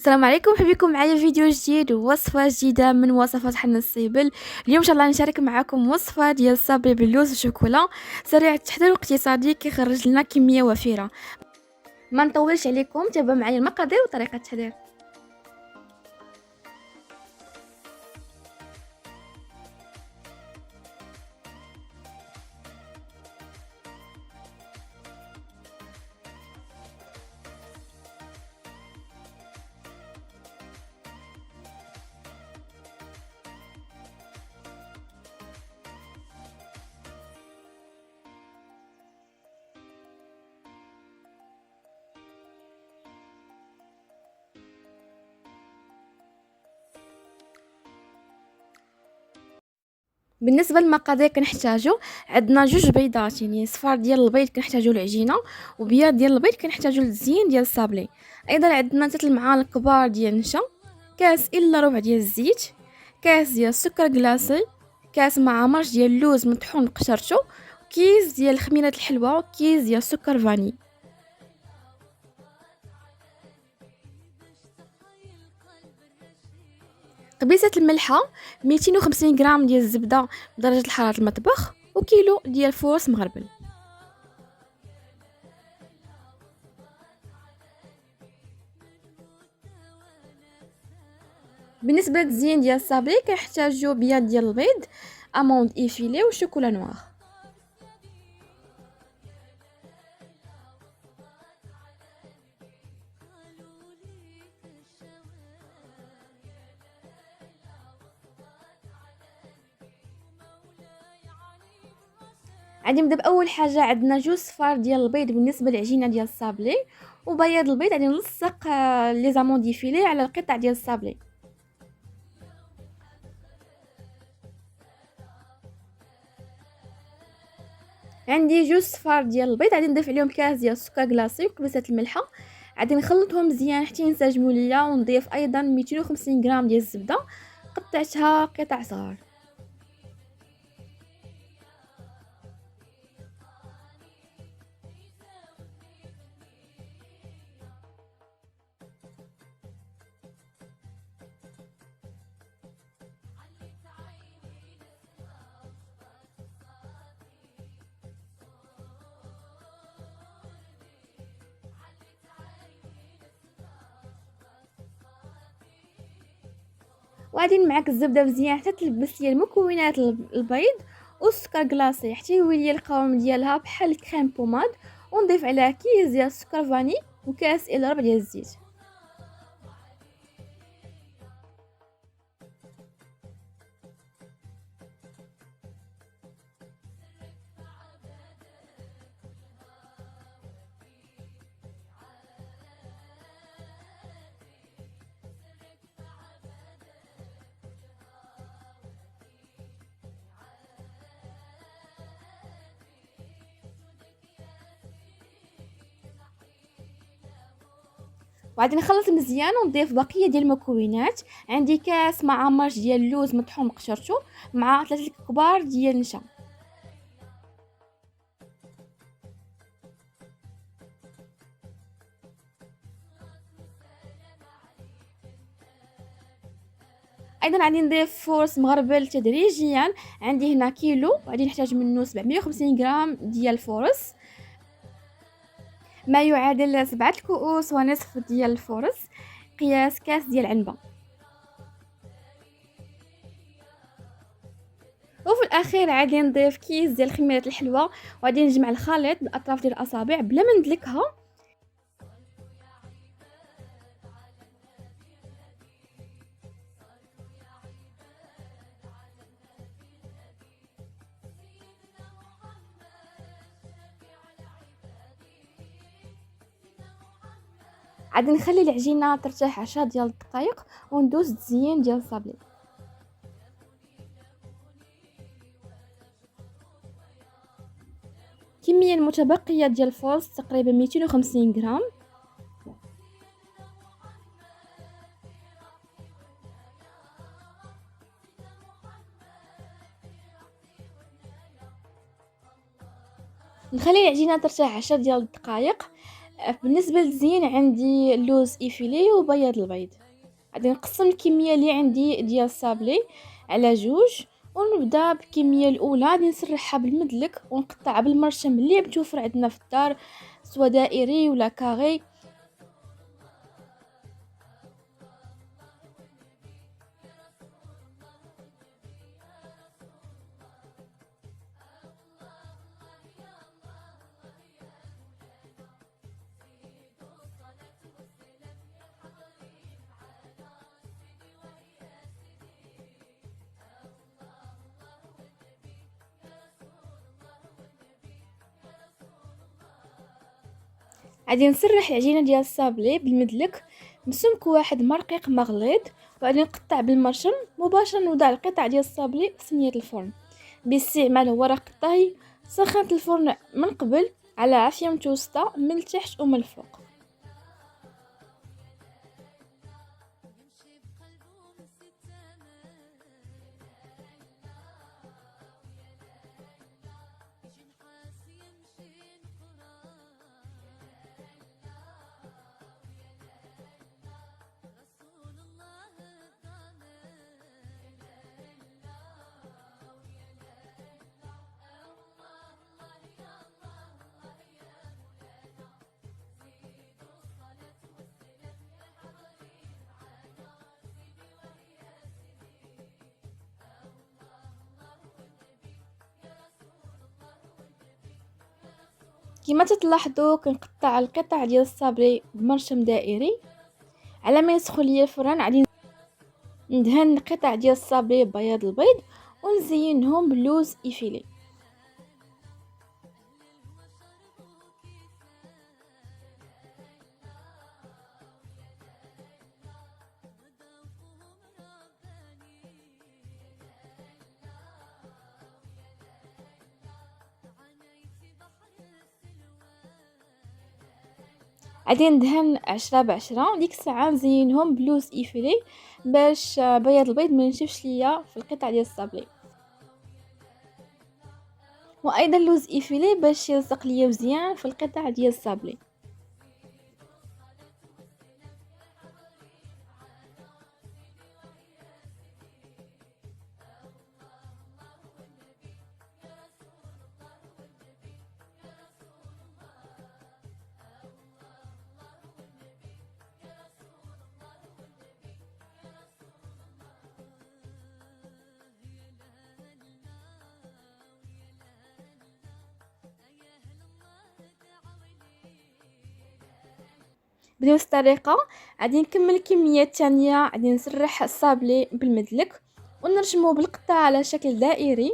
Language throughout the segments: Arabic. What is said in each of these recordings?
السلام عليكم، حبيكم معايا فيديو جديد ووصفة جديدة من وصفات حنا الصيبل. اليوم ان شاء الله نشارك معكم وصفة ديال الصابلي باللوز والشوكولا، سريع التحضير واقتصادي كيخرج لنا كمية وفيرة. ما نطولش عليكم، تابعوا معايا المقادير وطريقة التحضير. بالنسبه للمقادير كنحتاجو عندنا جوج بيضات، يعني صفار ديال البيض كنحتاجو العجينه، وبياض ديال البيض كنحتاجو للتزيين ديال الصابلي. ايضا عندنا 3 المعالق كبار ديال النشا، كاس الا ربع ديال الزيت، كاس ديال السكر كلاصي، كاس مع مرش ديال اللوز مطحون قشرته، كيس ديال خميره الحلوى، وكيس ديال السكر فاني. قبيصه الملحه، 250 غرام ديال الزبده بدرجه حراره المطبخ، وكيلو ديال الفورص مغربل. بالنسبه للتزيين ديال الصابلي كنحتاجو بياض ديال البيض، اموند ايفيلي وشوكولا نوار. غادي نبدا باول حاجه، عندنا جوج صفار ديال البيض بالنسبه للعجينه ديال الصابلي، وبياض البيض غادي نلصق لي زاموند ايفيلي على القطع ديال الصابلي. عندي جوج صفار ديال البيض، غادي نضيف عليهم كاس ديال السكر كلاصي وكبسه الملحه، غادي نخلطهم مزيان حتى ينسجموا ليا، ونضيف ايضا 250 غرام ديال الزبده قطعتها قطع صغار. وغادي معاك الزبده مزيان حتى تلبس ليا المكونات البيض والسكر كلاصي حتى يولي ليا القوام ديالها بحال الكريم بوماد، ونضيف عليها كيس ديال السكر فاني وكاس الا ربع ديال الزيت. وغادي نخلط مزيان ونضيف بقيه ديال المكونات. عندي كاس مع مرش ديال اللوز مطحون مقشرته، مع 3 كبار ديال النشا. ايضا غادي نضيف فورص مغربل تدريجيا، عندي هنا كيلو، غادي نحتاج منه 750 غرام ديال الفورص، ما يعادل 7 كؤوس ونصف ديال الفورص، قياس كاس ديال العنبه. وفي الاخير غادي نضيف كيس ديال خميره الحلوى، وغادي نجمع الخليط بالاطراف ديال الاصابع بلا ما ندلكها. غادي نخلي العجينه ترتاح 10 ديال الدقائق وندوز التزيين ديال الصابلي. كميه المتبقيه ديال الفورص تقريبا 250 غرام. نخلي العجينه ترتاح 10 ديال الدقائق. بالنسبة للزين عندي اللوز إيفيلي وبياض البيض. غادي نقسم الكمية اللي عندي ديال الصابلي على جوج، ونبدا بالكمية الاولى غادي نسرحها بالمدلك ونقطعها بالمرشم اللي متوفر عندنا في الدار، سواء دائري ولا كاغي. غادي نسرح العجينه ديال الصابلي بالمدلك بسمك واحد مرقيق مغليظ، وغادي نقطع بالمرشم مباشره. نوضع القطع ديال الصابلي في صينيه الفرن باستعمال ورق الطهي. سخنت الفرن من قبل على عافيه متوسطه من التحت ومن الفوق. كما تلاحظوا كنقطع القطع ديال الصابلي بمرشم دائري. على ما يسخن ليا الفران غادي ندهن قطع ديال الصابلي ببياض البيض ونزينهم باللوز إيفيلي. غادي ندهن 10 ب10. ديك الساعه نزينهم بلوز إيفيلي باش بياض البيض ما ينشفش ليا في القطع ديال الصابلي، وايضا لوز إيفيلي باش يلصق ليا مزيان في القطع ديال الصابلي. بنفس الطريقه غادي نكمل الكميه الثانيه. غادي نسرح الصابلي بالمدلك ونرشمه بالقطع على شكل دائري،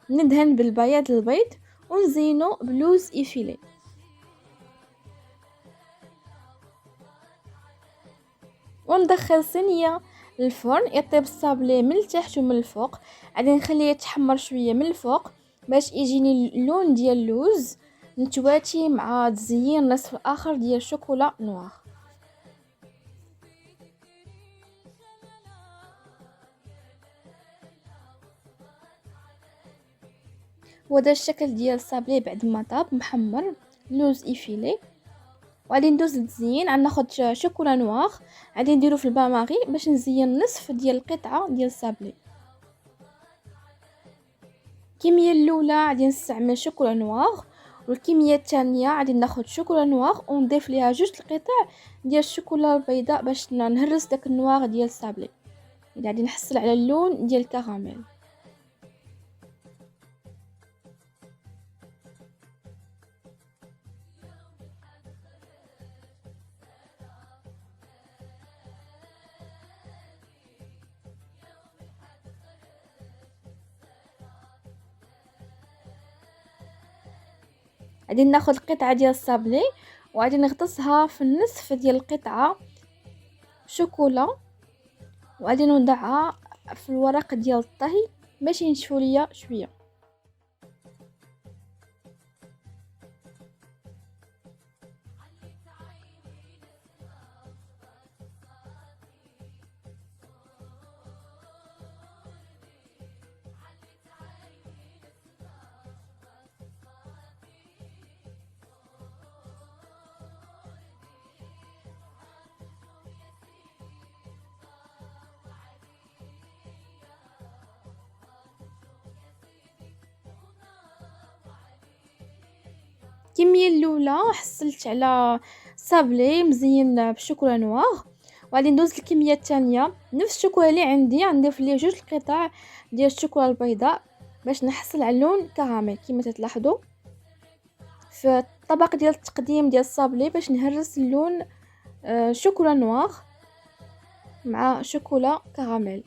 ندهن بالبياض البيض ونزينه بلوز إيفيلي. وندخل صينيه للفرن يطيب الصابلي من التحت ومن الفوق. غادي نخليه يتحمر شويه من الفوق باش يجيني اللون ديال اللوز نتواتي مع تزيين النصف الاخر ديال الشوكولا نوار. وهذا الشكل ديال الصابلي بعد ما طاب محمر لوز إيفيلي. وغادي ندوز للتزيين. غناخد شوكولا نوار غادي نديرو في الباماغي باش نزين نصف ديال القطعه ديال الصابلي. الكميه الاولى غادي نستعمل شوكولا نوار، والكميه الثانيه غادي ناخد شوكولا نوار ونضيف ليها جوج القطع ديال الشوكولا البيضاء باش نهرس داك النوار ديال الصابلي. غادي نحصل على اللون ديال الكراميل. غادي ناخد القطعه ديال الصابلي وغادي نغطسها في النصف ديال القطعه شوكولا، وغادي نوضعها في الورق ديال الطهي باش ينشفوا ليا شويه. الكميه الاولى حصلت على صابلي مزيان بالشوكولا نوار، وغادي ندوز للكميه الثانيه نفس الشوكولا اللي عندي غنضيف ليه 2 قطع ديال الشوكولا البيضاء باش نحصل على لون كراميل كما تلاحظوا في الطبق ديال التقديم ديال الصابلي باش نهرس اللون شوكولا نوار مع شوكولا كراميل.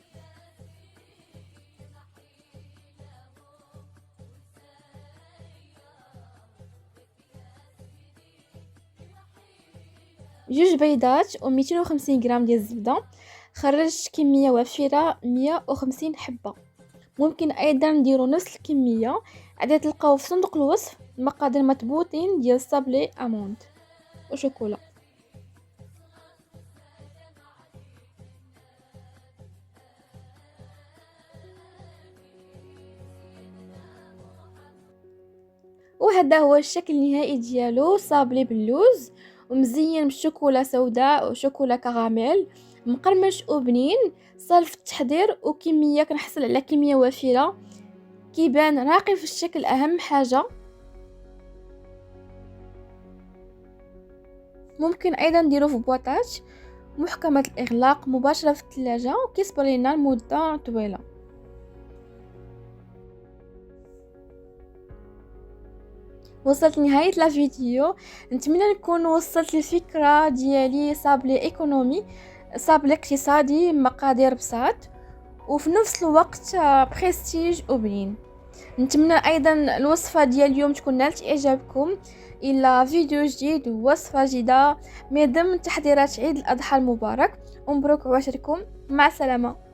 جوج بيضات و250 غرام ديال الزبده. خرجت كميه وافره 150 حبه. ممكن ايضا نديرو نفس الكميه عاد تلقاو في صندوق الوصف مقادير مضبوطين ديال الصابلي اموند وشوكولا. وهذا هو الشكل النهائي ديالو، صابلي باللوز ومزيان بالشوكولا سوداء وشوكولا كراميل، مقرمش وبنين، سهل في التحضير وكميه كنحصل على كميه وافره، كيبان راقي في الشكل. اهم حاجه ممكن ايضا نديرو في بواطات محكمه الاغلاق مباشره في الثلاجه وكيصبر لنا لمده طويله. وصلت لنهايه لا فيديو، نتمنى نكون وصلت الفكره ديالي صابلي ايكونومي، صابلي اقتصادي، مقادير بساط وفي نفس الوقت بريستيج وبنين. نتمنى ايضا الوصفه ديال اليوم تكون نالت اعجابكم. الى فيديو جديد ووصفه جديده من ضمن تحضيرات عيد الاضحى المبارك، ومبروك عواشركم، مع السلامه.